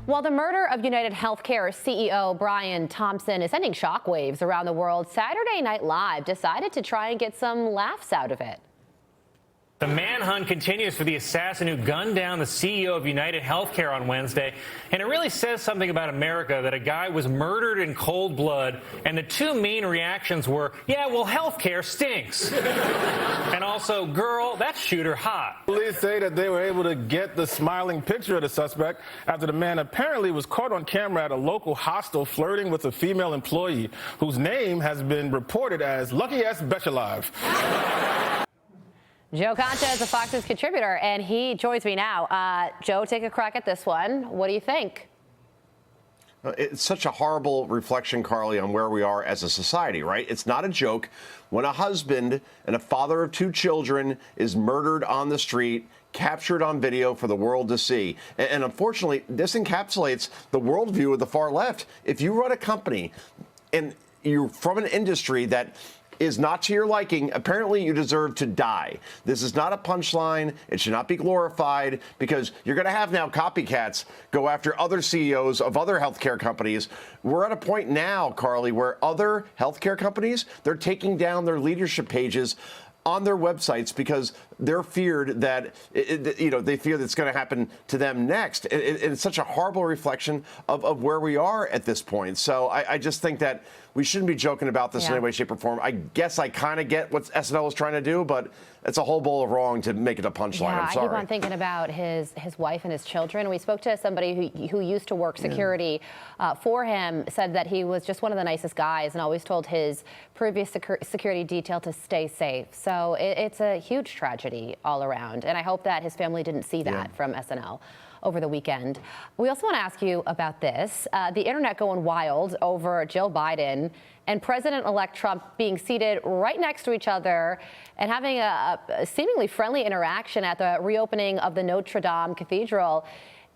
While the murder of UnitedHealthcare CEO Brian Thompson is sending shockwaves around the world, Saturday Night Live decided to try and get some laughs out of it. The manhunt continues for the assassin who gunned down the CEO of UnitedHealthcare on Wednesday. And it really says something about America that a guy was murdered in cold blood. And the two main reactions were, yeah, well, healthcare stinks. And also, girl, that shooter hot. Police say that they were able to get the smiling picture of the suspect after the man apparently was caught on camera at a local hostel flirting with a female employee whose name has been reported as Lucky S. Betchalive. Joe Concha is a Fox News contributor, and he joins me now. Joe, take a crack at this one. What do you think? It's such a horrible reflection, Carly, on where we are as a society, right? It's not a joke when a husband and a father of two children is murdered on the street, captured on video for the world to see. And unfortunately, this encapsulates the worldview of the far left. If you run a company and you're from an industry that is not to your liking, apparently you deserve to die. This is not a punchline. It should not be glorified because you're going to have now copycats go after other CEOs of other healthcare companies. We're at a point now, Carly, where other healthcare companies, they're taking down their leadership pages on their websites because they're feared that, they fear that's going to happen to them next. It's such a horrible reflection of where we are at this point. So I just think that we shouldn't be joking about this in any way, shape, or form. I guess I kind of get what SNL is trying to do, but it's a whole bowl of wrong to make it a punchline. I'm sorry. I keep on thinking about his wife and his children. We spoke to somebody who used to work security for him, said that he was just one of the nicest guys and always told his previous security detail to stay safe. So it's a huge tragedy all around. And I hope that his family didn't see that from SNL over the weekend. We also want to ask you about this. The internet going wild over Jill Biden and President-elect Trump being seated right next to each other and having a seemingly friendly interaction at the reopening of the Notre Dame Cathedral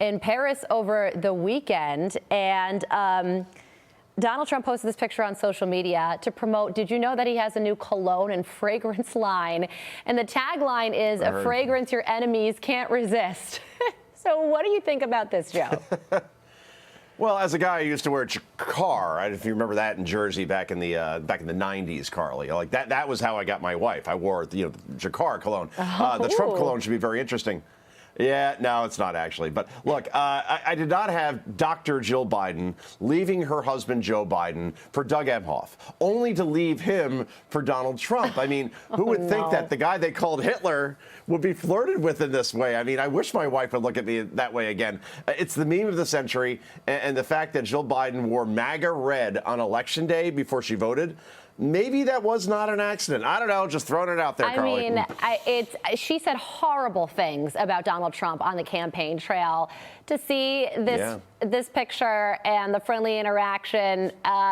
in Paris over the weekend. And Donald Trump posted this picture on social media to promote, did you know that he has a new cologne and fragrance line? And the tagline is, a fragrance your enemies can't resist. So what do you think about this, Joe? Well, as a guy who used to wear Jacquard, right, if you remember that in Jersey back in the 90s, Carly, like that was how I got my wife. I wore the Jacquard cologne. The Trump cologne should be very interesting. Yeah, no, it's not actually. But look, I did not have Dr. Jill Biden leaving her husband, Joe Biden, for Doug Emhoff, only to leave him for Donald Trump. I mean, who would think that the guy they called Hitler would be flirted with in this way? I mean, I wish my wife would look at me that way again. It's the meme of the century. And the fact that Jill Biden wore MAGA red on Election Day before she voted, maybe that was not an accident. I don't know, just throwing it out there, Carly. I mean, she said horrible things about Donald Trump on the campaign trail. To see this picture and the friendly interaction,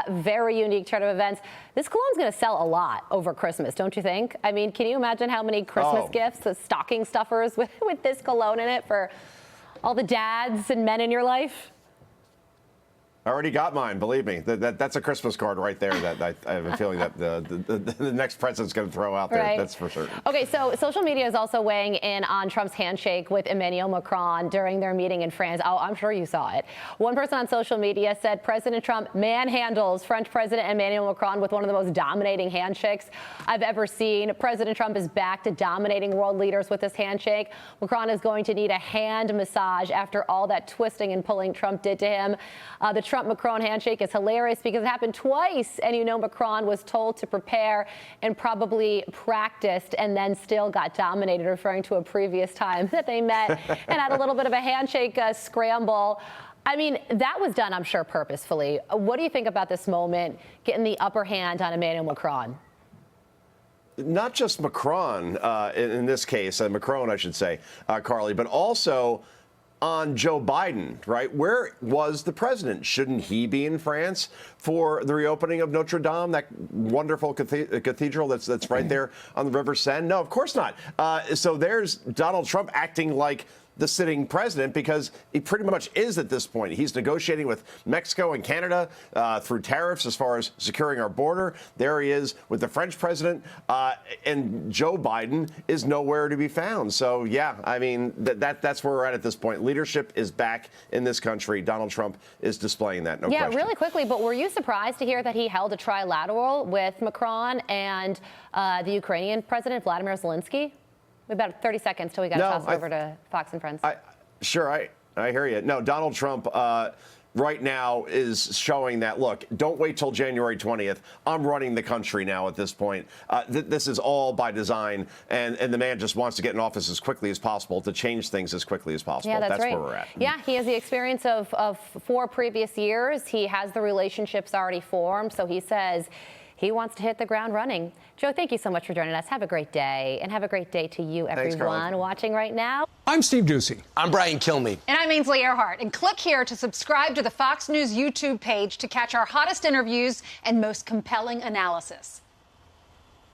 very unique turn of events. This cologne's going to sell a lot over Christmas, don't you think? I mean, can you imagine how many Christmas gifts, the stocking stuffers with this cologne in it for all the dads and men in your life? I already got mine, believe me. That's a Christmas card right there that I have a feeling that the next president's going to throw out there. Right. That's for certain. Okay, so social media is also weighing in on Trump's handshake with Emmanuel Macron during their meeting in France. Oh, I'm sure you saw it. One person on social media said President Trump manhandles French President Emmanuel Macron with one of the most dominating handshakes I've ever seen. President Trump is back to dominating world leaders with this handshake. Macron is going to need a hand massage after all that twisting and pulling Trump did to him. The Trump-Macron handshake is hilarious because it happened twice, and Macron was told to prepare and probably practiced and then still got dominated, referring to a previous time that they met and had a little bit of a handshake scramble. I mean, that was done, I'm sure, purposefully. What do you think about this moment, getting the upper hand on Emmanuel Macron? Not just Macron, in this case, Macron, I should say, Carly, but also on Joe Biden, right? Where was the president? Shouldn't he be in France for the reopening of Notre Dame, that wonderful cathedral that's right there on the River Seine? No, of course not. So there's Donald Trump acting like the sitting president, because he pretty much is at this point. He's negotiating with Mexico and Canada through tariffs as far as securing our border. There he is with the French president, and Joe Biden is nowhere to be found. So, yeah, I mean, that's where we're at this point. Leadership is back in this country. Donald Trump is displaying that, no question. Yeah, really quickly, but were you surprised to hear that he held a trilateral with Macron and the Ukrainian president, Vladimir Zelensky? About 30 seconds till we got to toss it over to Fox and Friends. Sure, I hear you. No, Donald Trump right now is showing that, look, don't wait till January 20th. I'm running the country now at this point. This is all by design, and the man just wants to get in office as quickly as possible to change things as quickly as possible. Yeah, that's right. Where we're at. Yeah, he has the experience of 4 previous years. He has the relationships already formed, so he says he wants to hit the ground running. Joe, thank you so much for joining us. Have a great day, and have a great day to you, everyone watching right now. I'm Steve Ducey. I'm Brian Kilmeade. And I'm Ainsley Earhart. And click here to subscribe to the Fox News YouTube page to catch our hottest interviews and most compelling analysis.